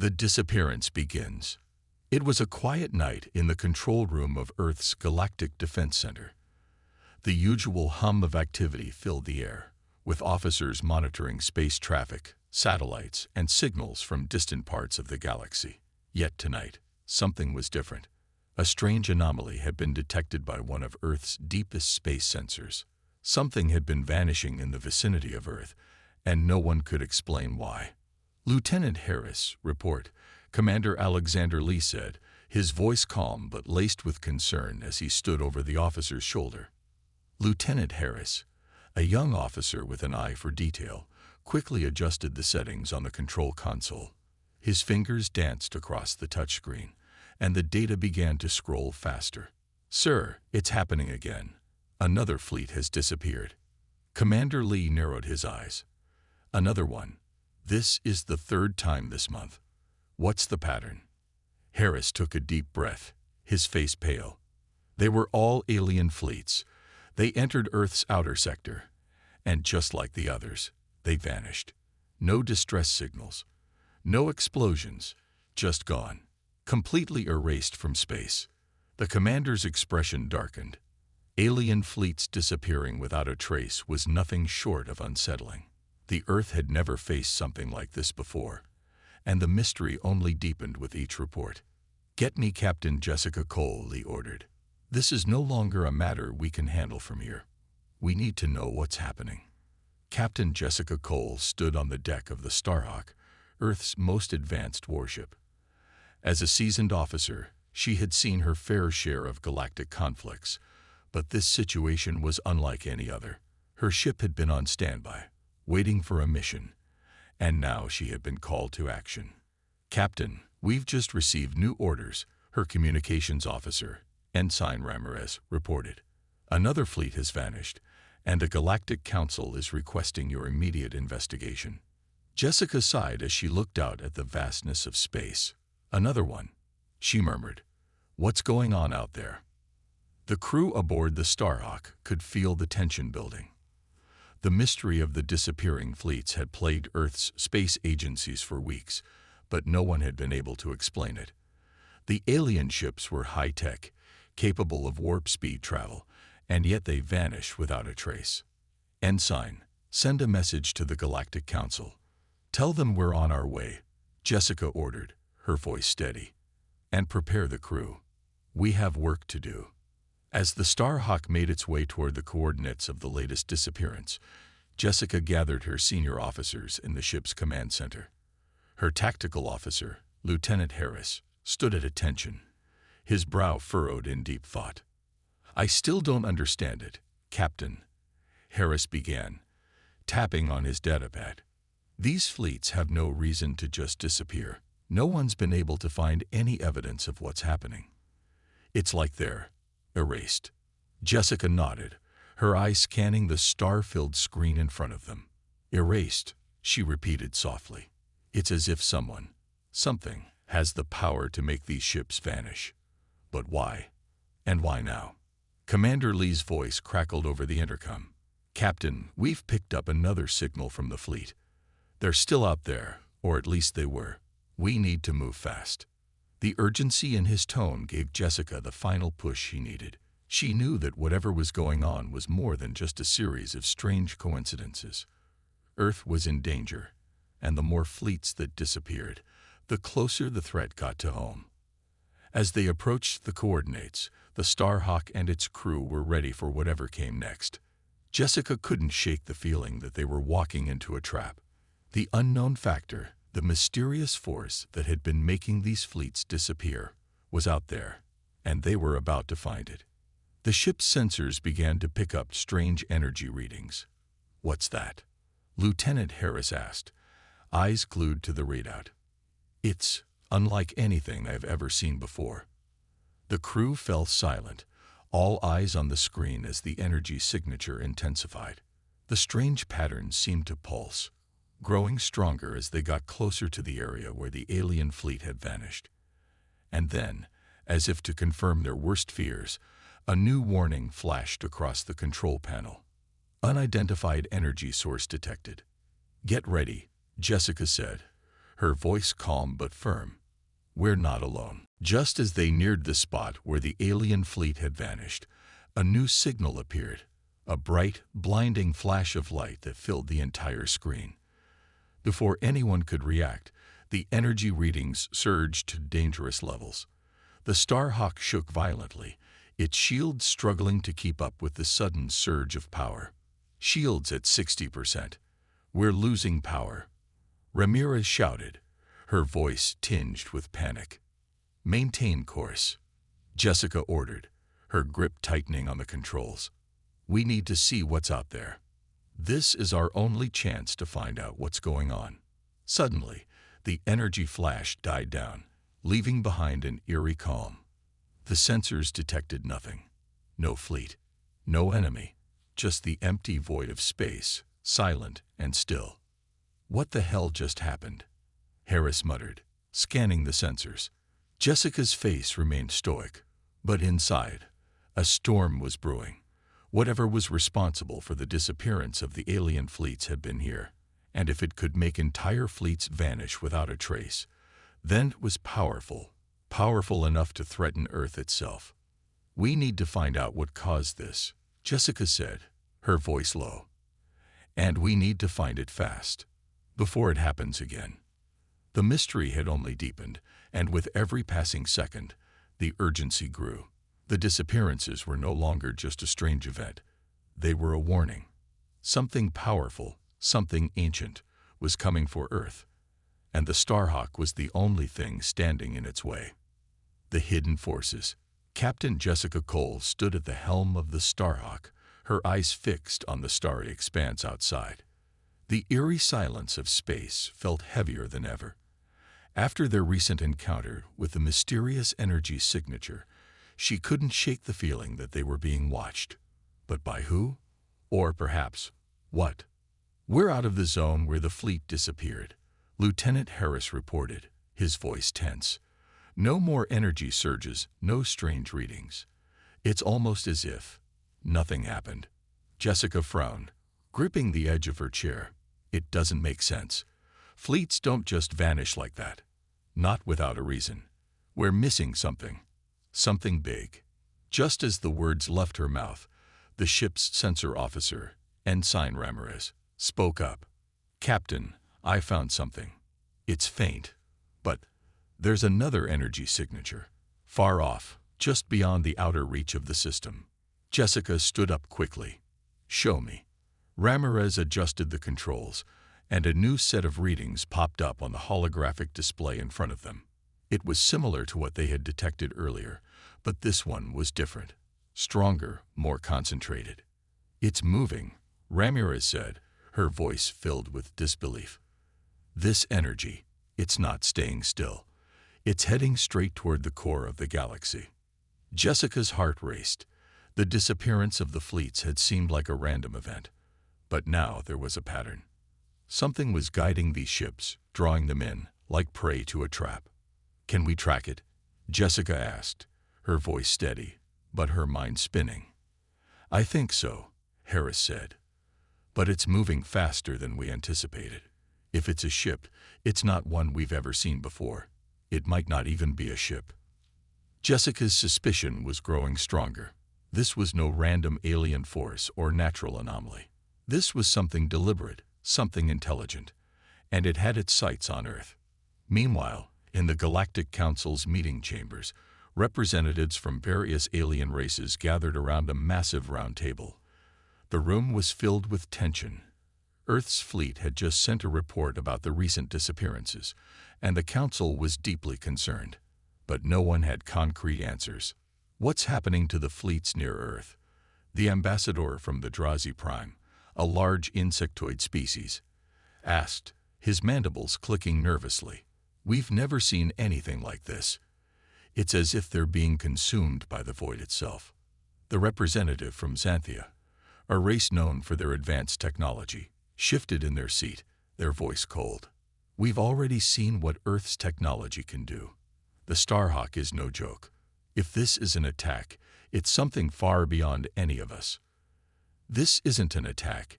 The disappearance begins. It was a quiet night in the control room of Earth's Galactic Defense Center. The usual hum of activity filled the air, with officers monitoring space traffic, satellites, and signals from distant parts of the galaxy. Yet tonight, something was different. A strange anomaly had been detected by one of Earth's deepest space sensors. Something had been vanishing in the vicinity of Earth, and no one could explain why. Lieutenant Harris, report, Commander Alexander Lee said, his voice calm but laced with concern as he stood over the officer's shoulder. Lieutenant Harris, a young officer with an eye for detail, quickly adjusted the settings on the control console. His fingers danced across the touchscreen, and the data began to scroll faster. Sir, it's happening again. Another fleet has disappeared. Commander Lee narrowed his eyes. Another one. This is the third time this month. What's the pattern? Harris took a deep breath, his face pale. They were all alien fleets. They entered Earth's outer sector, and just like the others, they vanished. No distress signals, no explosions, just gone, completely erased from space. The commander's expression darkened. Alien fleets disappearing without a trace was nothing short of unsettling. The Earth had never faced something like this before, and the mystery only deepened with each report. Get me Captain Jessica Cole, Lee ordered. This is no longer a matter we can handle from here. We need to know what's happening. Captain Jessica Cole stood on the deck of the Starhawk, Earth's most advanced warship. As a seasoned officer, she had seen her fair share of galactic conflicts, but this situation was unlike any other. Her ship had been on standby, waiting for a mission, and now she had been called to action. Captain, we've just received new orders, her communications officer, Ensign Ramirez, reported. Another fleet has vanished, and the Galactic Council is requesting your immediate investigation. Jessica sighed as she looked out at the vastness of space. Another one, she murmured. What's going on out there? The crew aboard the Starhawk could feel the tension building. The mystery of the disappearing fleets had plagued Earth's space agencies for weeks, but no one had been able to explain it. The alien ships were high-tech, capable of warp-speed travel, and yet they vanished without a trace. Ensign, send a message to the Galactic Council. Tell them we're on our way, Jessica ordered, her voice steady. And prepare the crew. We have work to do. As the Starhawk made its way toward the coordinates of the latest disappearance, Jessica gathered her senior officers in the ship's command center. Her tactical officer, Lieutenant Harris, stood at attention, his brow furrowed in deep thought. I still don't understand it, Captain, Harris began, tapping on his datapad. These fleets have no reason to just disappear. No one's been able to find any evidence of what's happening. It's like they're erased. Jessica nodded, her eyes scanning the star-filled screen in front of them. Erased, she repeated softly. It's as if something, has the power to make these ships vanish. But why? And why now? Commander Lee's voice crackled over the intercom. Captain, we've picked up another signal from the fleet. They're still out there, or at least they were. We need to move fast. The urgency in his tone gave Jessica the final push she needed. She knew that whatever was going on was more than just a series of strange coincidences. Earth was in danger, and the more fleets that disappeared, the closer the threat got to home. As they approached the coordinates, the Starhawk and its crew were ready for whatever came next. Jessica couldn't shake the feeling that they were walking into a trap. The unknown factor, the mysterious force that had been making these fleets disappear, was out there, and they were about to find it. The ship's sensors began to pick up strange energy readings. What's that? Lieutenant Harris asked, eyes glued to the readout. It's unlike anything I've ever seen before. The crew fell silent, all eyes on the screen as the energy signature intensified. The strange patterns seemed to pulse, growing stronger as they got closer to the area where the alien fleet had vanished. And then, as if to confirm their worst fears, a new warning flashed across the control panel. Unidentified energy source detected. Get ready, Jessica said, her voice calm but firm. "We're not alone." Just as they neared the spot where the alien fleet had vanished, a new signal appeared, a bright, blinding flash of light that filled the entire screen. Before anyone could react, the energy readings surged to dangerous levels. The Starhawk shook violently, its shields struggling to keep up with the sudden surge of power. "Shields at 60%. We're losing power," Ramirez shouted, her voice tinged with panic. "Maintain course," Jessica ordered, her grip tightening on the controls. "We need to see what's out there. This is our only chance to find out what's going on." Suddenly, the energy flash died down, leaving behind an eerie calm. The sensors detected nothing. No fleet, no enemy, just the empty void of space, silent and still. "What the hell just happened?" Harris muttered, scanning the sensors. Jessica's face remained stoic, but inside, a storm was brewing. Whatever was responsible for the disappearance of the alien fleets had been here, and if it could make entire fleets vanish without a trace, then it was powerful, powerful enough to threaten Earth itself. "We need to find out what caused this," Jessica said, her voice low. "And we need to find it fast, before it happens again." The mystery had only deepened, and with every passing second, the urgency grew. The disappearances were no longer just a strange event. They were a warning. Something powerful, something ancient, was coming for Earth, and the Starhawk was the only thing standing in its way. The hidden forces. Captain Jessica Cole stood at the helm of the Starhawk, her eyes fixed on the starry expanse outside. The eerie silence of space felt heavier than ever. After their recent encounter with the mysterious energy signature, she couldn't shake the feeling that they were being watched. But by who? Or perhaps, what? "We're out of the zone where the fleet disappeared," Lieutenant Harris reported, his voice tense. "No more energy surges, no strange readings. It's almost as if nothing happened." Jessica frowned, gripping the edge of her chair. "It doesn't make sense. Fleets don't just vanish like that. Not without a reason. We're missing something. Something big." Just as the words left her mouth, the ship's sensor officer, Ensign Ramirez, spoke up. "Captain, I found something. It's faint, but there's another energy signature, far off, just beyond the outer reach of the system." Jessica stood up quickly. "Show me." Ramirez adjusted the controls, and a new set of readings popped up on the holographic display in front of them. It was similar to what they had detected earlier, but this one was different, stronger, more concentrated. "It's moving," Ramirez said, her voice filled with disbelief. "This energy, it's not staying still. It's heading straight toward the core of the galaxy." Jessica's heart raced. The disappearance of the fleets had seemed like a random event, but now there was a pattern. Something was guiding these ships, drawing them in, like prey to a trap. "Can we track it?" Jessica asked, her voice steady, but her mind spinning. "I think so," Harris said. "But it's moving faster than we anticipated. If it's a ship, it's not one we've ever seen before. It might not even be a ship." Jessica's suspicion was growing stronger. This was no random alien force or natural anomaly. This was something deliberate, something intelligent, and it had its sights on Earth. Meanwhile, in the Galactic Council's meeting chambers, representatives from various alien races gathered around a massive round table. The room was filled with tension. Earth's fleet had just sent a report about the recent disappearances, and the Council was deeply concerned. But no one had concrete answers. "What's happening to the fleets near Earth?" The ambassador from the Drazi Prime, a large insectoid species, asked, his mandibles clicking nervously. "We've never seen anything like this. It's as if they're being consumed by the void itself." The representative from Xanthia, a race known for their advanced technology, shifted in their seat, their voice cold. "We've already seen what Earth's technology can do. The Starhawk is no joke. If this is an attack, it's something far beyond any of us." "This isn't an attack,"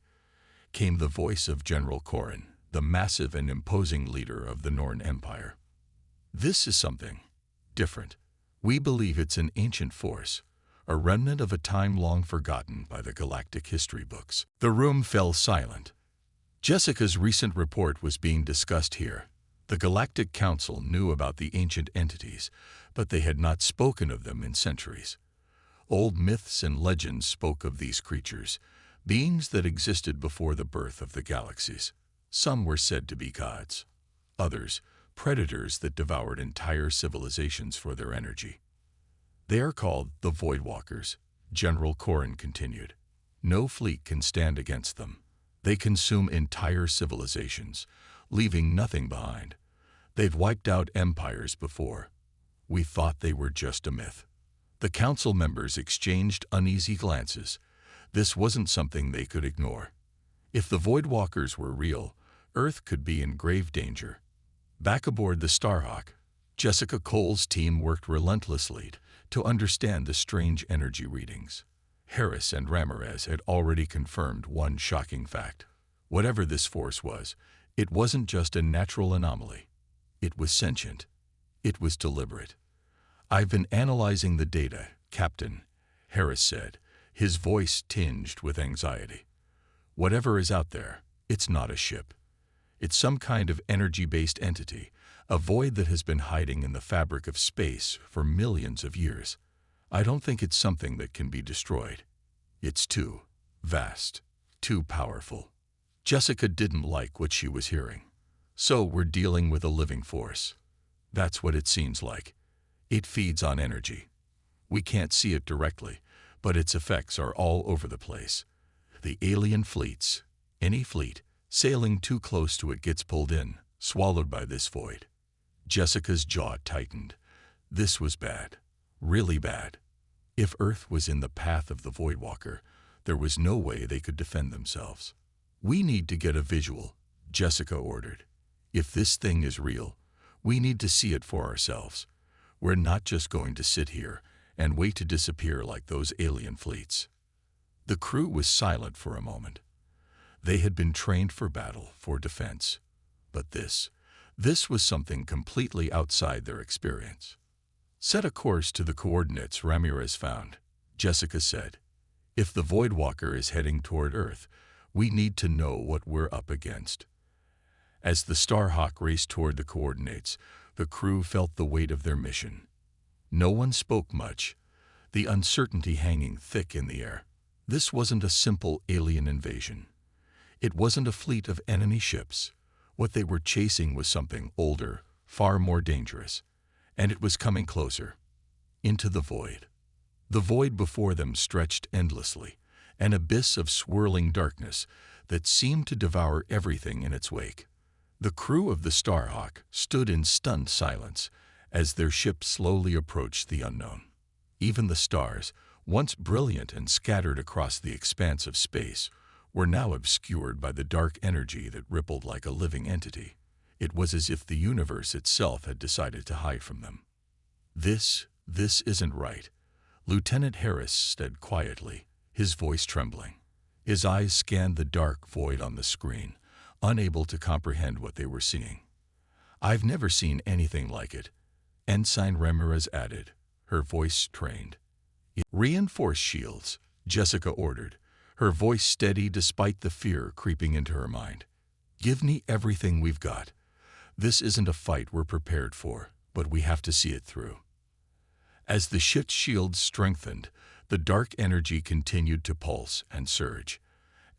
came the voice of General Corrin, the massive and imposing leader of the Norn Empire. This is something different. We believe it's an ancient force, a remnant of a time long forgotten by the galactic history books. The room fell silent. Jessica's recent report was being discussed here. The Galactic Council knew about the ancient entities, but they had not spoken of them in centuries. Old myths and legends spoke of these creatures, beings that existed before the birth of the galaxies. Some were said to be gods. Others, predators that devoured entire civilizations for their energy. They are called the Voidwalkers, General Corrin continued. No fleet can stand against them. They consume entire civilizations, leaving nothing behind. They've wiped out empires before. We thought they were just a myth. The council members exchanged uneasy glances. This wasn't something they could ignore. If the Voidwalkers were real, Earth could be in grave danger. Back aboard the Starhawk, Jessica Cole's team worked relentlessly to understand the strange energy readings. Harris and Ramirez had already confirmed one shocking fact. Whatever this force was, it wasn't just a natural anomaly. It was sentient. It was deliberate. "I've been analyzing the data, Captain," Harris said, his voice tinged with anxiety. "Whatever is out there, it's not a ship. It's some kind of energy-based entity, a void that has been hiding in the fabric of space for millions of years. I don't think it's something that can be destroyed. It's too vast, too powerful." Jessica didn't like what she was hearing. "So we're dealing with a living force. That's what it seems like. It feeds on energy. We can't see it directly, but its effects are all over the place. The alien fleets, any fleet, sailing too close to it gets pulled in, swallowed by this void." Jessica's jaw tightened. This was bad. Really bad. If Earth was in the path of the Voidwalker, there was no way they could defend themselves. "We need to get a visual," Jessica ordered. "If this thing is real, we need to see it for ourselves. We're not just going to sit here and wait to disappear like those alien fleets." The crew was silent for a moment. They had been trained for battle, for defense. But this was something completely outside their experience. "Set a course to the coordinates Ramirez found," Jessica said. "If the Voidwalker is heading toward Earth, we need to know what we're up against." As the Starhawk raced toward the coordinates, the crew felt the weight of their mission. No one spoke much, the uncertainty hanging thick in the air. This wasn't a simple alien invasion. It wasn't a fleet of enemy ships. What they were chasing was something older, far more dangerous, and it was coming closer, into the void. The void before them stretched endlessly, an abyss of swirling darkness that seemed to devour everything in its wake. The crew of the Starhawk stood in stunned silence as their ship slowly approached the unknown. Even the stars, once brilliant and scattered across the expanse of space, were now obscured by the dark energy that rippled like a living entity. It was as if the universe itself had decided to hide from them. This isn't right," Lieutenant Harris said quietly, his voice trembling. His eyes scanned the dark void on the screen, unable to comprehend what they were seeing. "I've never seen anything like it," Ensign Ramirez added, her voice strained. "Reinforce shields," Jessica ordered, her voice steady despite the fear creeping into her mind. "Give me everything we've got. This isn't a fight we're prepared for, but we have to see it through." As the ship's shields strengthened, the dark energy continued to pulse and surge.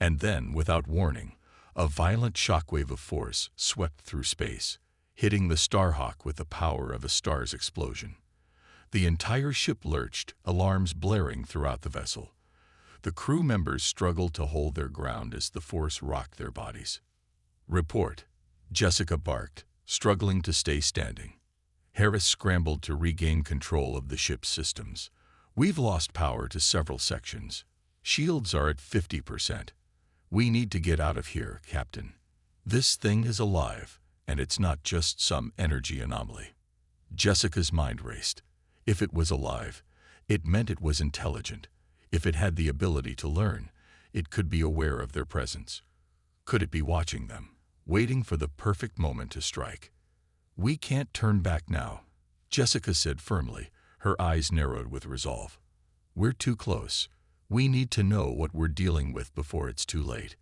And then, without warning, a violent shockwave of force swept through space, hitting the Starhawk with the power of a star's explosion. The entire ship lurched, alarms blaring throughout the vessel. The crew members struggled to hold their ground as the force rocked their bodies. "Report," Jessica barked, struggling to stay standing. Harris scrambled to regain control of the ship's systems. "We've lost power to several sections. Shields are at 50%. We need to get out of here, Captain. This thing is alive, and it's not just some energy anomaly." Jessica's mind raced. If it was alive, it meant it was intelligent. If it had the ability to learn, it could be aware of their presence. Could it be watching them? waiting for the perfect moment to strike. "We can't turn back now," Jessica said firmly, her eyes narrowed with resolve. "We're too close. We need to know what we're dealing with before it's too late.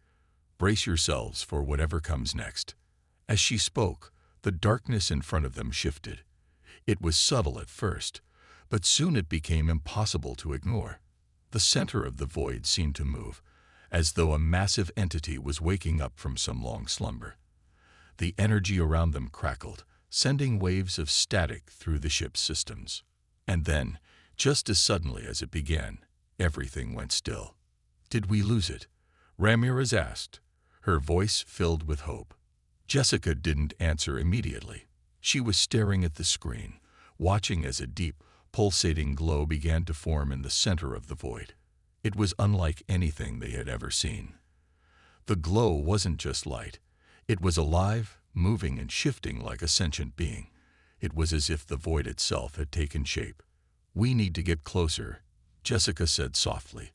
Brace yourselves for whatever comes next." As she spoke, the darkness in front of them shifted. It was subtle at first, but soon it became impossible to ignore. The center of the void seemed to move, as though a massive entity was waking up from some long slumber. The energy around them crackled, sending waves of static through the ship's systems. And then, just as suddenly as it began, everything went still. "Did we lose it?" Ramirez asked, her voice filled with hope. Jessica didn't answer immediately. She was staring at the screen, watching as a deep, pulsating glow began to form in the center of the void. It was unlike anything they had ever seen. The glow wasn't just light. It was alive, moving and shifting like a sentient being. It was as if the void itself had taken shape. "We need to get closer," Jessica said softly,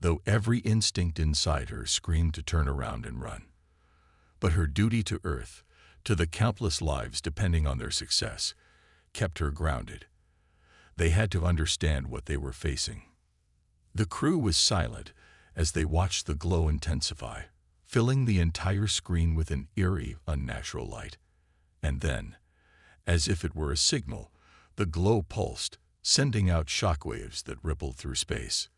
though every instinct inside her screamed to turn around and run. But her duty to Earth, to the countless lives depending on their success, kept her grounded. They had to understand what they were facing. The crew was silent as they watched the glow intensify, filling the entire screen with an eerie, unnatural light. And then, as if it were a signal, the glow pulsed, sending out shockwaves that rippled through space.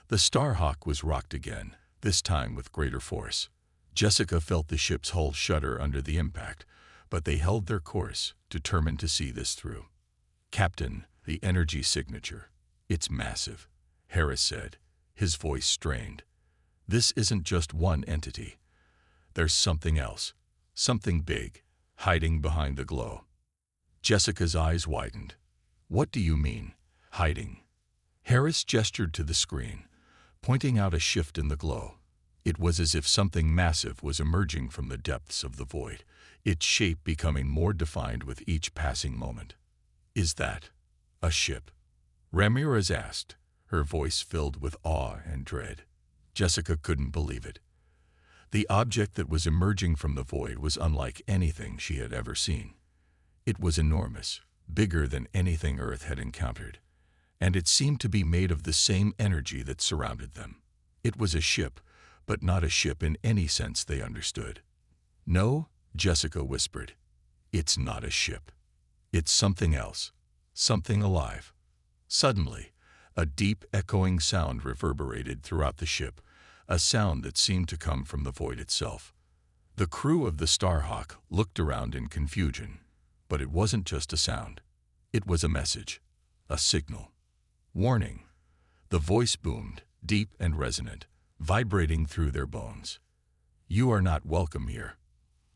The Starhawk was rocked again, this time with greater force. Jessica felt the ship's hull shudder under the impact, but they held their course, determined to see this through. "Captain, the energy signature. It's massive," Harris said, his voice strained. "This isn't just one entity. There's something else, something big, hiding behind the glow." Jessica's eyes widened. "What do you mean, hiding?" Harris gestured to the screen, pointing out a shift in the glow. It was as if something massive was emerging from the depths of the void, its shape becoming more defined with each passing moment. "Is that a ship?" Ramirez asked, her voice filled with awe and dread. Jessica couldn't believe it. The object that was emerging from the void was unlike anything she had ever seen. It was enormous, bigger than anything Earth had encountered, and it seemed to be made of the same energy that surrounded them. It was a ship, but not a ship in any sense they understood. "No," Jessica whispered. "It's not a ship. It's something else, something alive." Suddenly, a deep, echoing sound reverberated throughout the ship, a sound that seemed to come from the void itself. The crew of the Starhawk looked around in confusion, but it wasn't just a sound. It was a message, a signal. "Warning!" The voice boomed, deep and resonant, vibrating through their bones. "You are not welcome here.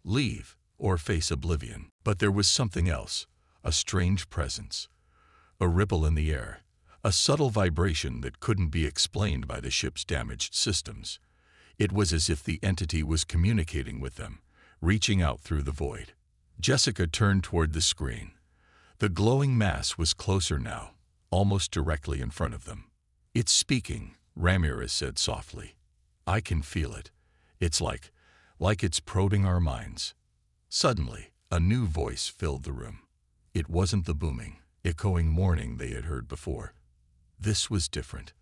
Leave, or face oblivion." But there was something else, a strange presence. A ripple in the air, a subtle vibration that couldn't be explained by the ship's damaged systems. It was as if the entity was communicating with them, reaching out through the void. Jessica turned toward the screen. The glowing mass was closer now, almost directly in front of them. "It's speaking," Ramirez said softly. "I can feel it. It's like it's probing our minds." Suddenly, a new voice filled the room. It wasn't the booming, echoing warning they had heard before. This was different.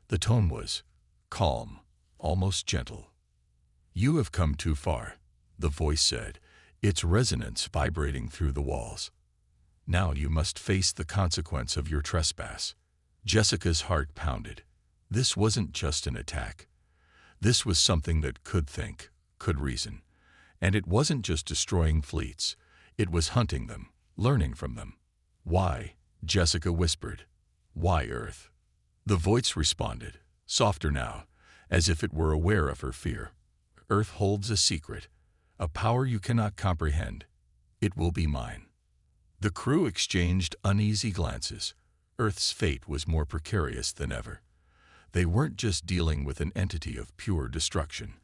The tone was calm, almost gentle. "You have come too far," the voice said, its resonance vibrating through the walls. "Now you must face the consequence of your trespass." Jessica's heart pounded. This wasn't just an attack. This was something that could think, could reason. And it wasn't just destroying fleets. It was hunting them, learning from them. "Why?" Jessica whispered. "Why, Earth?" The voice responded, softer now, as if it were aware of her fear. "Earth holds a secret, a power you cannot comprehend. It will be mine." The crew exchanged uneasy glances. Earth's fate was more precarious than ever. They weren't just dealing with an entity of pure destruction.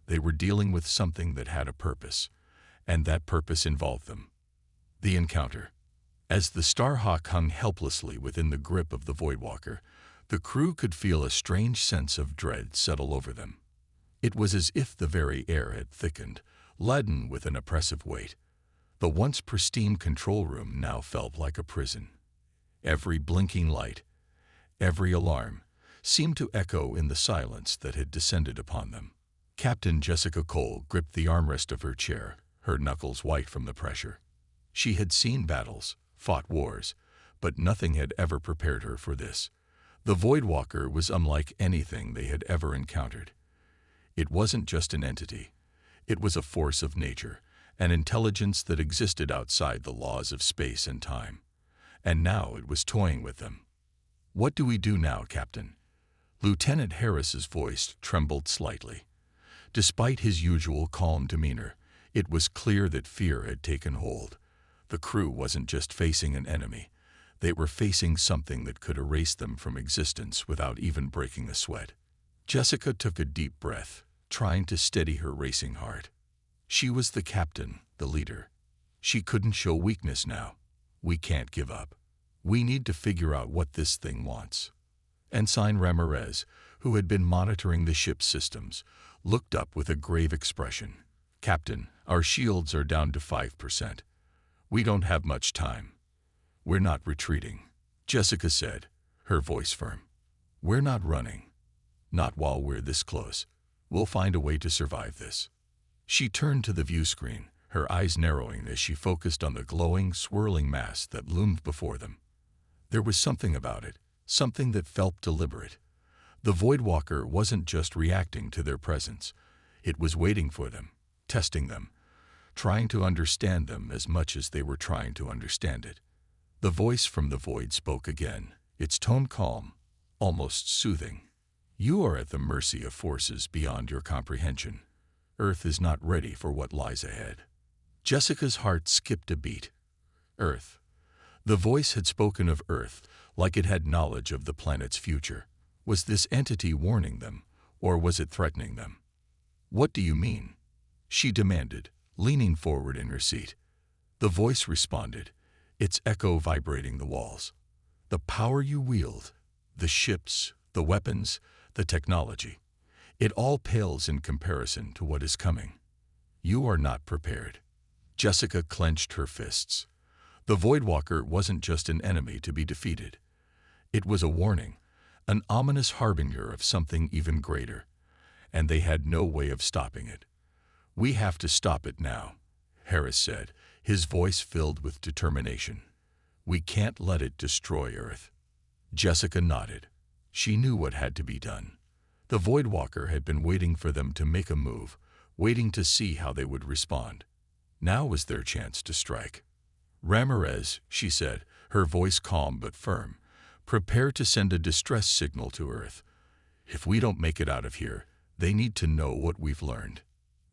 They were dealing with something that had a purpose, and that purpose involved them. The encounter. As the Starhawk hung helplessly within the grip of the Voidwalker, the crew could feel a strange sense of dread settle over them. It was as if the very air had thickened, leaden with an oppressive weight. The once pristine control room now felt like a prison. Every blinking light, every alarm, seemed to echo in the silence that had descended upon them. Captain Jessica Cole gripped the armrest of her chair, her knuckles white from the pressure. She had seen battles, fought wars, but nothing had ever prepared her for this. The Voidwalker was unlike anything they had ever encountered. It wasn't just an entity. It was a force of nature, an intelligence that existed outside the laws of space and time. And now it was toying with them. "What do we do now, Captain?" Lieutenant Harris's voice trembled slightly. Despite his usual calm demeanor, it was clear that fear had taken hold. The crew wasn't just facing an enemy. They were facing something that could erase them from existence without even breaking a sweat. Jessica took a deep breath, trying to steady her racing heart. She was the captain, the leader. She couldn't show weakness now. "We can't give up. We need to figure out what this thing wants." Ensign Ramirez, who had been monitoring the ship's systems, looked up with a grave expression. "Captain, our shields are down to 5%. We don't have much time." "We're not retreating," Jessica said, her voice firm. "We're not running. Not while we're this close. We'll find a way to survive this." She turned to the view screen, her eyes narrowing as she focused on the glowing, swirling mass that loomed before them. There was something about it, something that felt deliberate. The Voidwalker wasn't just reacting to their presence. It was waiting for them, testing them, trying to understand them as much as they were trying to understand it. The voice from the void spoke again, its tone calm, almost soothing. "You are at the mercy of forces beyond your comprehension. Earth is not ready for what lies ahead." Jessica's heart skipped a beat. Earth. The voice had spoken of Earth like it had knowledge of the planet's future. Was this entity warning them, or was it threatening them? "What do you mean?" she demanded, leaning forward in her seat. The voice responded, its echo vibrating the walls. "The power you wield, the ships, the weapons, the technology, it all pales in comparison to what is coming. You are not prepared." Jessica clenched her fists. The Voidwalker wasn't just an enemy to be defeated. It was a warning, an ominous harbinger of something even greater, and they had no way of stopping it. "We have to stop it now," Harris said, his voice filled with determination. "We can't let it destroy Earth." Jessica nodded. She knew what had to be done. The Voidwalker had been waiting for them to make a move, waiting to see how they would respond. Now was their chance to strike. "Ramirez," she said, her voice calm but firm, "prepare to send a distress signal to Earth. If we don't make it out of here, they need to know what we've learned.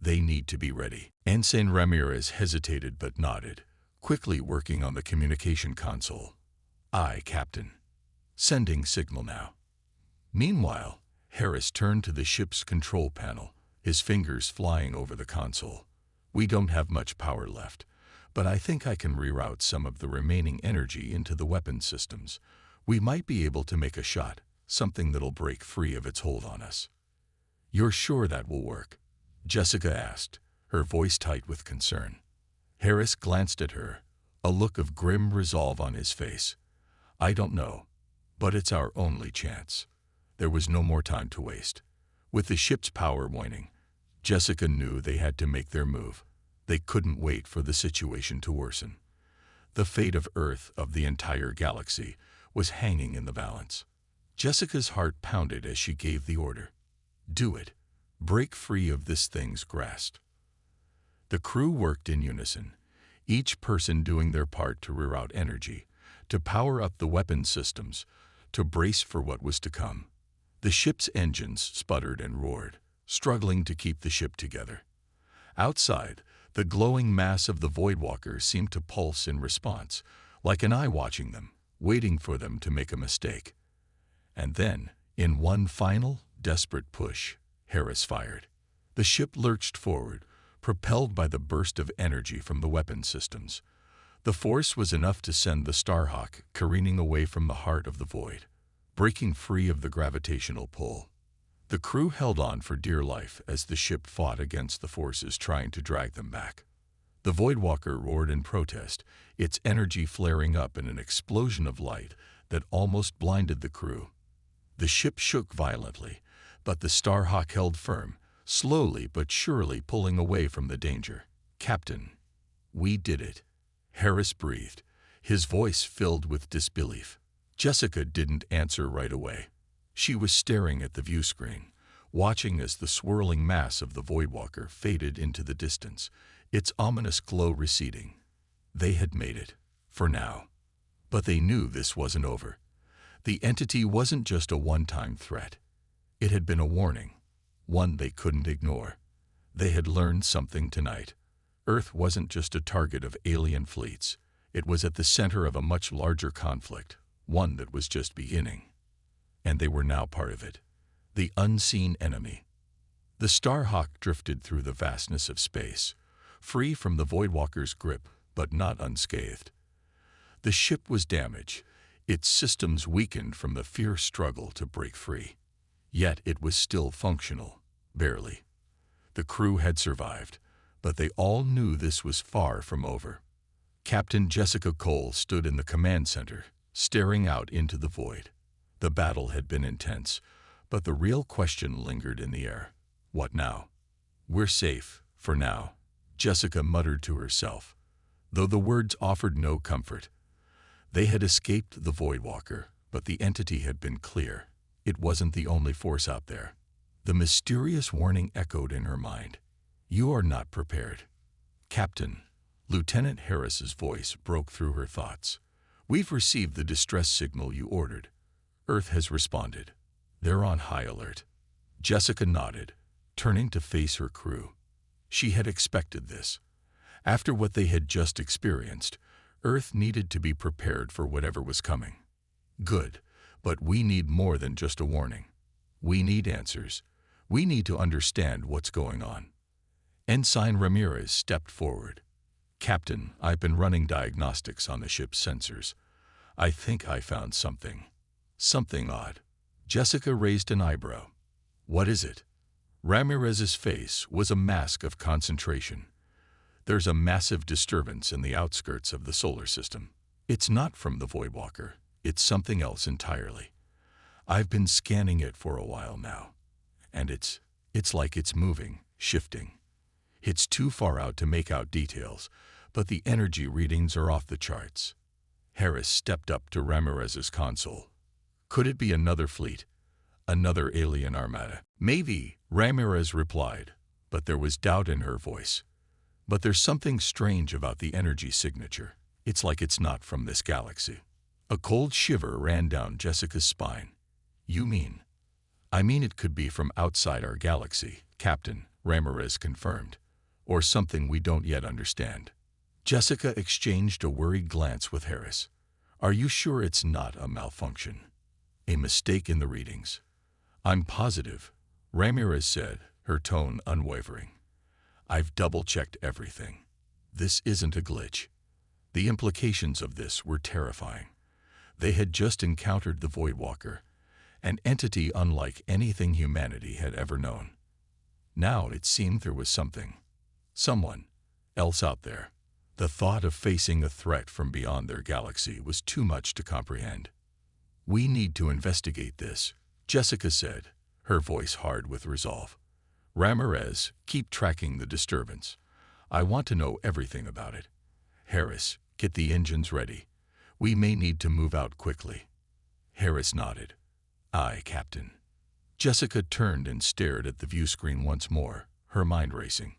They need to be ready." Ensign Ramirez hesitated but nodded, quickly working on the communication console. "Aye, Captain. Sending signal now." Meanwhile, Harris turned to the ship's control panel, his fingers flying over the console. "We don't have much power left, but I think I can reroute some of the remaining energy into the weapon systems. We might be able to make a shot, something that'll break free of its hold on us." "You're sure that will work?" Jessica asked, her voice tight with concern. Harris glanced at her, a look of grim resolve on his face. "I don't know, but it's our only chance." There was no more time to waste. With the ship's power waning, Jessica knew they had to make their move. They couldn't wait for the situation to worsen. The fate of Earth, of the entire galaxy, was hanging in the balance. Jessica's heart pounded as she gave the order. "Do it. Break free of this thing's grasp." The crew worked in unison, each person doing their part to reroute energy, to power up the weapon systems, to brace for what was to come. The ship's engines sputtered and roared, struggling to keep the ship together. Outside, the glowing mass of the Voidwalker seemed to pulse in response, like an eye watching them, waiting for them to make a mistake. And then, in one final, desperate push, Harris fired. The ship lurched forward, propelled by the burst of energy from the weapon systems. The force was enough to send the Starhawk careening away from the heart of the void, breaking free of the gravitational pull. The crew held on for dear life as the ship fought against the forces trying to drag them back. The Voidwalker roared in protest, its energy flaring up in an explosion of light that almost blinded the crew. The ship shook violently, but the Starhawk held firm, slowly but surely pulling away from the danger. "Captain, we did it," Harris breathed, his voice filled with disbelief. Jessica didn't answer right away. She was staring at the view screen, watching as the swirling mass of the Voidwalker faded into the distance, its ominous glow receding. They had made it, for now. But they knew this wasn't over. The entity wasn't just a one-time threat. It had been a warning, one they couldn't ignore. They had learned something tonight. Earth wasn't just a target of alien fleets. It was at the center of a much larger conflict, one that was just beginning. And they were now part of it. The unseen enemy. The Starhawk drifted through the vastness of space, free from the Voidwalker's grip, but not unscathed. The ship was damaged, its systems weakened from the fierce struggle to break free. Yet it was still functional, barely. The crew had survived, but they all knew this was far from over. Captain Jessica Cole stood in the command center, staring out into the void. The battle had been intense, but the real question lingered in the air. What now? "We're safe, for now," Jessica muttered to herself, though the words offered no comfort. They had escaped the Voidwalker, but the entity had been clear. It wasn't the only force out there. The mysterious warning echoed in her mind. "You are not prepared." "Captain," Lieutenant Harris's voice broke through her thoughts. "We've received the distress signal you ordered. Earth has responded. They're on high alert." Jessica nodded, turning to face her crew. She had expected this. After what they had just experienced, Earth needed to be prepared for whatever was coming. "Good, but we need more than just a warning. We need answers. We need to understand what's going on." Ensign Ramirez stepped forward. "Captain, I've been running diagnostics on the ship's sensors. I think I found something. Something odd." Jessica raised an eyebrow. "What is it?" Ramirez's face was a mask of concentration. "There's a massive disturbance in the outskirts of the solar system. It's not from the Voidwalker. It's something else entirely. I've been scanning it for a while now. And it's like it's moving, shifting. It's too far out to make out details, but the energy readings are off the charts." Harris stepped up to Ramirez's console. "Could it be another fleet? Another alien armada?" "Maybe," Ramirez replied, but there was doubt in her voice. "But there's something strange about the energy signature. It's like it's not from this galaxy." A cold shiver ran down Jessica's spine. "You mean?" "I mean it could be from outside our galaxy, Captain," Ramirez confirmed. "Or something we don't yet understand." Jessica exchanged a worried glance with Harris. "Are you sure it's not a malfunction? A mistake in the readings?" "I'm positive," Ramirez said, her tone unwavering. "I've double-checked everything. This isn't a glitch." The implications of this were terrifying. They had just encountered the Voidwalker, an entity unlike anything humanity had ever known. Now it seemed there was someone else out there. The thought of facing a threat from beyond their galaxy was too much to comprehend. "We need to investigate this," Jessica said, her voice hard with resolve. "Ramirez, keep tracking the disturbance. I want to know everything about it. Harris, get the engines ready. We may need to move out quickly." Harris nodded. "Aye, Captain." Jessica turned and stared at the view screen once more, her mind racing.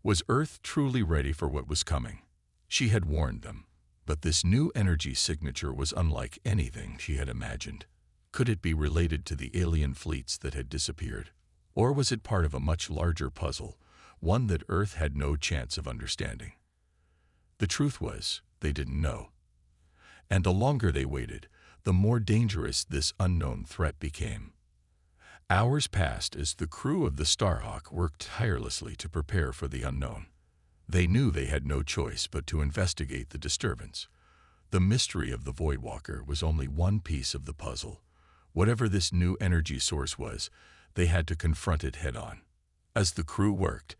Was Earth truly ready for what was coming? She had warned them, but this new energy signature was unlike anything she had imagined. Could it be related to the alien fleets that had disappeared? Or was it part of a much larger puzzle, one that Earth had no chance of understanding? The truth was, they didn't know. And the longer they waited, the more dangerous this unknown threat became. Hours passed as the crew of the Starhawk worked tirelessly to prepare for the unknown. They knew they had no choice but to investigate the disturbance. The mystery of the Voidwalker was only one piece of the puzzle. Whatever this new energy source was, They had to confront it head-on. As the crew worked,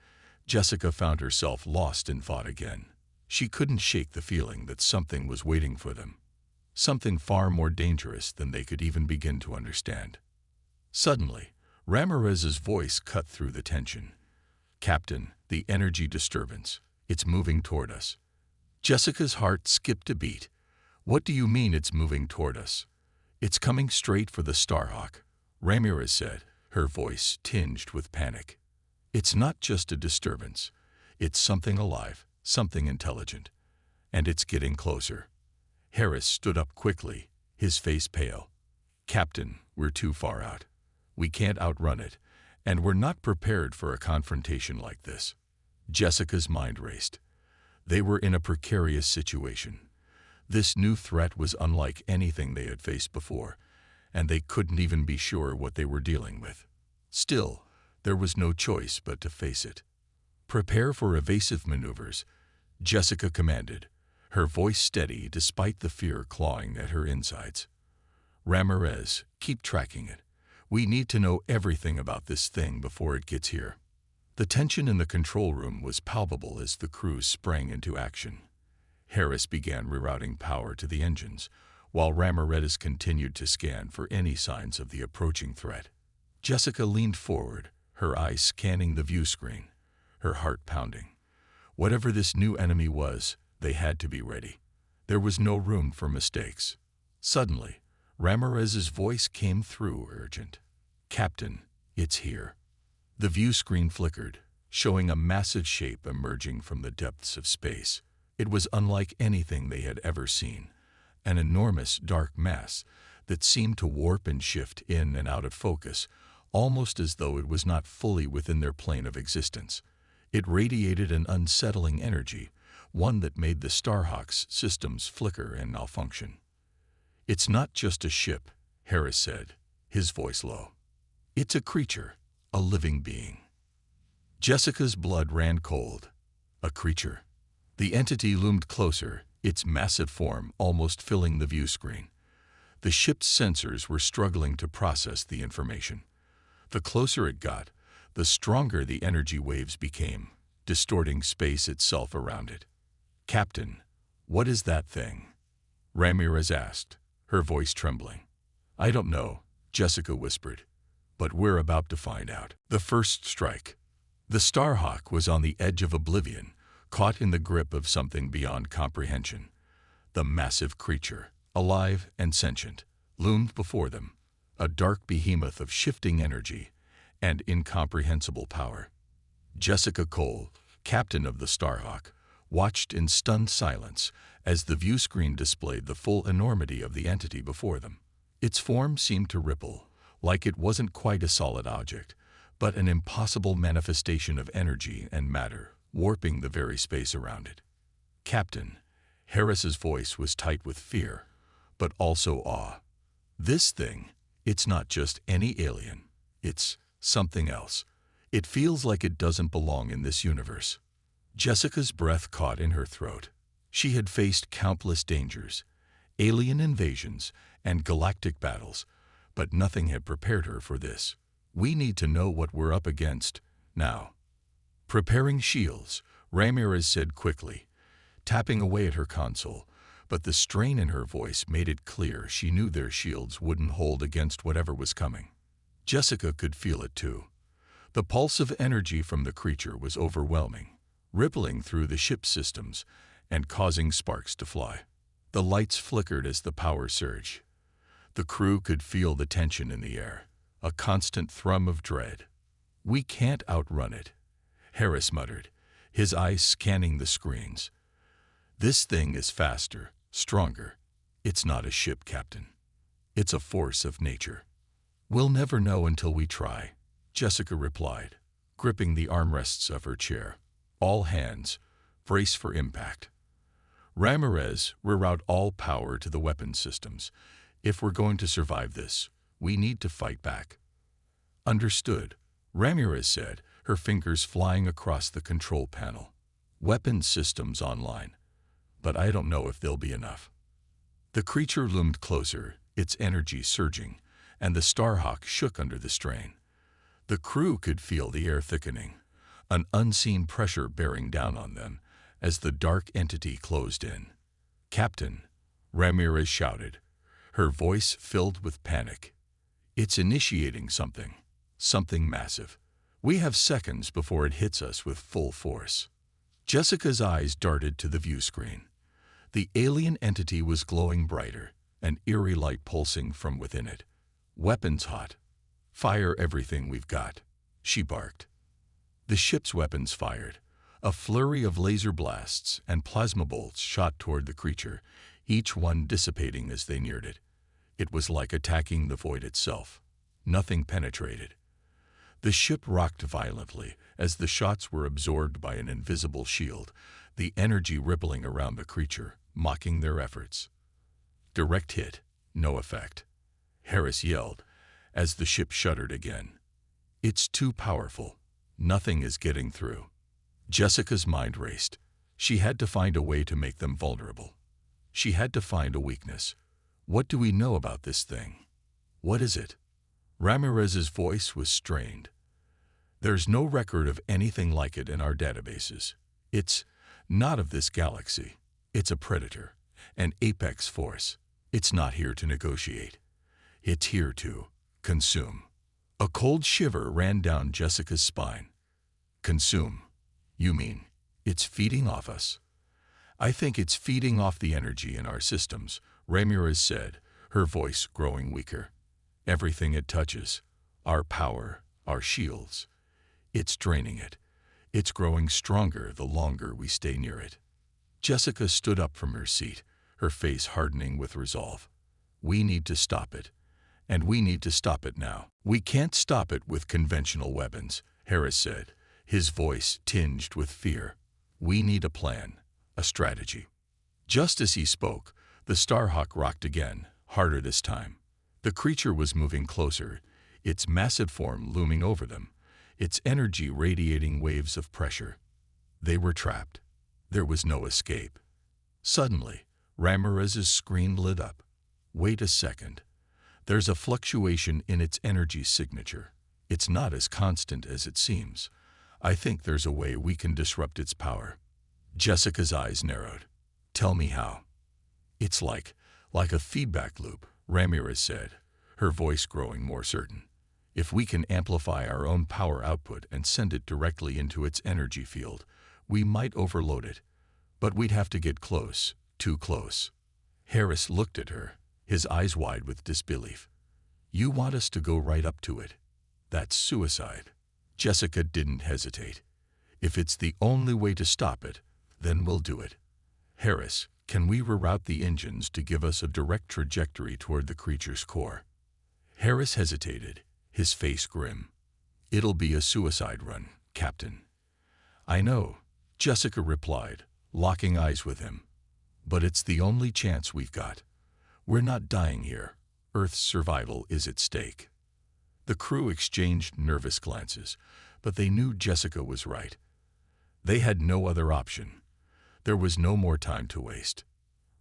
Jessica found herself lost in thought again. She couldn't shake the feeling that something was waiting for them, something far more dangerous than they could even begin to understand. Suddenly, Ramirez's voice cut through the tension. "Captain, the energy disturbance. It's moving toward us." Jessica's heart skipped a beat. "What do you mean it's moving toward us?" "It's coming straight for the Starhawk," Ramirez said, her voice tinged with panic. "It's not just a disturbance. It's something alive, something intelligent. And it's getting closer." Harris stood up quickly, his face pale. "Captain, we're too far out. We can't outrun it, and we're not prepared for a confrontation like this." Jessica's mind raced. They were in a precarious situation. This new threat was unlike anything they had faced before, and they couldn't even be sure what they were dealing with. Still, there was no choice but to face it. "Prepare for evasive maneuvers," Jessica commanded, her voice steady despite the fear clawing at her insides. "Ramirez, keep tracking it. We need to know everything about this thing before it gets here." The tension in the control room was palpable as the crew sprang into action. Harris began rerouting power to the engines, while Ramirez continued to scan for any signs of the approaching threat. Jessica leaned forward, her eyes scanning the view screen, her heart pounding. Whatever this new enemy was, they had to be ready. There was no room for mistakes. Suddenly, Ramirez's voice came through urgent. "Captain, it's here." The view screen flickered, showing a massive shape emerging from the depths of space. It was unlike anything they had ever seen, an enormous dark mass that seemed to warp and shift in and out of focus, almost as though it was not fully within their plane of existence. It radiated an unsettling energy, one that made the Starhawk's systems flicker and malfunction. "It's not just a ship," Harris said, his voice low. "It's a creature, a living being." Jessica's blood ran cold. A creature. The entity loomed closer, its massive form almost filling the view screen. The ship's sensors were struggling to process the information. The closer it got, the stronger the energy waves became, distorting space itself around it. "Captain, what is that thing?" Ramirez asked, her voice trembling. "I don't know," Jessica whispered, "but we're about to find out." The first strike. The Starhawk was on the edge of oblivion, caught in the grip of something beyond comprehension. The massive creature, alive and sentient, loomed before them, a dark behemoth of shifting energy and incomprehensible power. Jessica Cole, captain of the Starhawk, watched in stunned silence as the view screen displayed the full enormity of the entity before them. Its form seemed to ripple, like it wasn't quite a solid object, but an impossible manifestation of energy and matter, warping the very space around it. "Captain," Harris's voice was tight with fear, but also awe. "This thing, it's not just any alien. It's something else. It feels like it doesn't belong in this universe." Jessica's breath caught in her throat. She had faced countless dangers, alien invasions, and galactic battles, but nothing had prepared her for this. "We need to know what we're up against, now." "Preparing shields," Ramirez said quickly, tapping away at her console, but the strain in her voice made it clear she knew their shields wouldn't hold against whatever was coming. Jessica could feel it too. The pulse of energy from the creature was overwhelming, rippling through the ship's systems and causing sparks to fly. The lights flickered as the power surged. The crew could feel the tension in the air, a constant thrum of dread. "We can't outrun it," Harris muttered, his eyes scanning the screens. "This thing is faster, stronger. It's not a ship, Captain. It's a force of nature." "We'll never know until we try," Jessica replied, gripping the armrests of her chair. "All hands, brace for impact." "Ramirez, reroute all power to the weapon systems. If we're going to survive this, we need to fight back." "Understood," Ramirez said, her fingers flying across the control panel. "Weapon systems online, but I don't know if they'll be enough." The creature loomed closer, its energy surging, and the Starhawk shook under the strain. The crew could feel the air thickening, an unseen pressure bearing down on them as the dark entity closed in. "Captain," Ramirez shouted, her voice filled with panic. "It's initiating something, something massive. We have seconds before it hits us with full force." Jessica's eyes darted to the view screen. The alien entity was glowing brighter, an eerie light pulsing from within it. "Weapons hot. Fire everything we've got," she barked. The ship's weapons fired. A flurry of laser blasts and plasma bolts shot toward the creature, each one dissipating as they neared it. It was like attacking the void itself. Nothing penetrated. The ship rocked violently as the shots were absorbed by an invisible shield, the energy rippling around the creature, mocking their efforts. Direct hit, no effect. Harris yelled as the ship shuddered again. "It's too powerful. Nothing is getting through." Jessica's mind raced. She had to find a way to make them vulnerable. She had to find a weakness. "What do we know about this thing? What is it?" Ramirez's voice was strained. "There's no record of anything like it in our databases. It's not of this galaxy. It's a predator, an apex force. It's not here to negotiate. It's here to consume." A cold shiver ran down Jessica's spine. "Consume? You mean it's feeding off us?" "I think it's feeding off the energy in our systems," Ramirez said, her voice growing weaker. "Everything it touches, our power, our shields, it's draining it. It's growing stronger the longer we stay near it." Jessica stood up from her seat, her face hardening with resolve. "We need to stop it. And we need to stop it now." "We can't stop it with conventional weapons," Harris said, his voice tinged with fear. "We need a plan, a strategy." Just as he spoke, the Starhawk rocked again, harder this time. The creature was moving closer, its massive form looming over them, its energy radiating waves of pressure. They were trapped. There was no escape. Suddenly, Ramirez's screen lit up. "Wait a second. There's a fluctuation in its energy signature. It's not as constant as it seems. I think there's a way we can disrupt its power." Jessica's eyes narrowed. "Tell me how." "It's like a feedback loop," Ramirez said, her voice growing more certain. "If we can amplify our own power output and send it directly into its energy field, we might overload it. But we'd have to get close, too close." Harris looked at her, his eyes wide with disbelief. "You want us to go right up to it? That's suicide." Jessica didn't hesitate. "If it's the only way to stop it, then we'll do it. Harris, can we reroute the engines to give us a direct trajectory toward the creature's core?" Harris hesitated, his face grim. "It'll be a suicide run, Captain." "I know," Jessica replied, locking eyes with him. "But it's the only chance we've got. We're not dying here. Earth's survival is at stake." The crew exchanged nervous glances, but they knew Jessica was right. They had no other option. There was no more time to waste.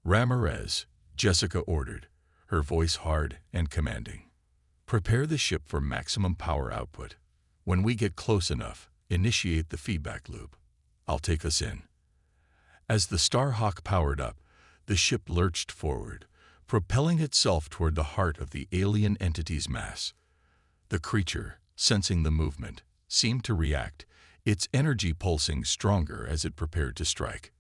"Ramirez," Jessica ordered, her voice hard and commanding. "Prepare the ship for maximum power output. When we get close enough, initiate the feedback loop. I'll take us in." As the Starhawk powered up, the ship lurched forward, propelling itself toward the heart of the alien entity's mass. The creature, sensing the movement, seemed to react, its energy pulsing stronger as it prepared to strike.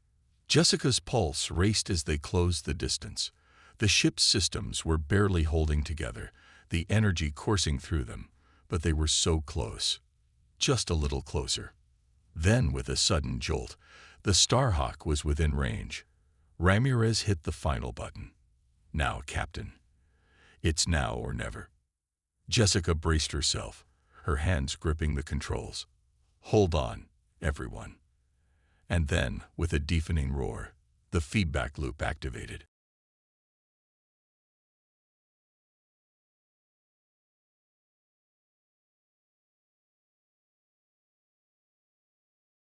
Jessica's pulse raced as they closed the distance. The ship's systems were barely holding together, the energy coursing through them, but they were so close. Just a little closer. Then, with a sudden jolt, the Starhawk was within range. Ramirez hit the final button. "Now, Captain. It's now or never." Jessica braced herself, her hands gripping the controls. "Hold on, everyone." And then, with a deafening roar, the feedback loop activated.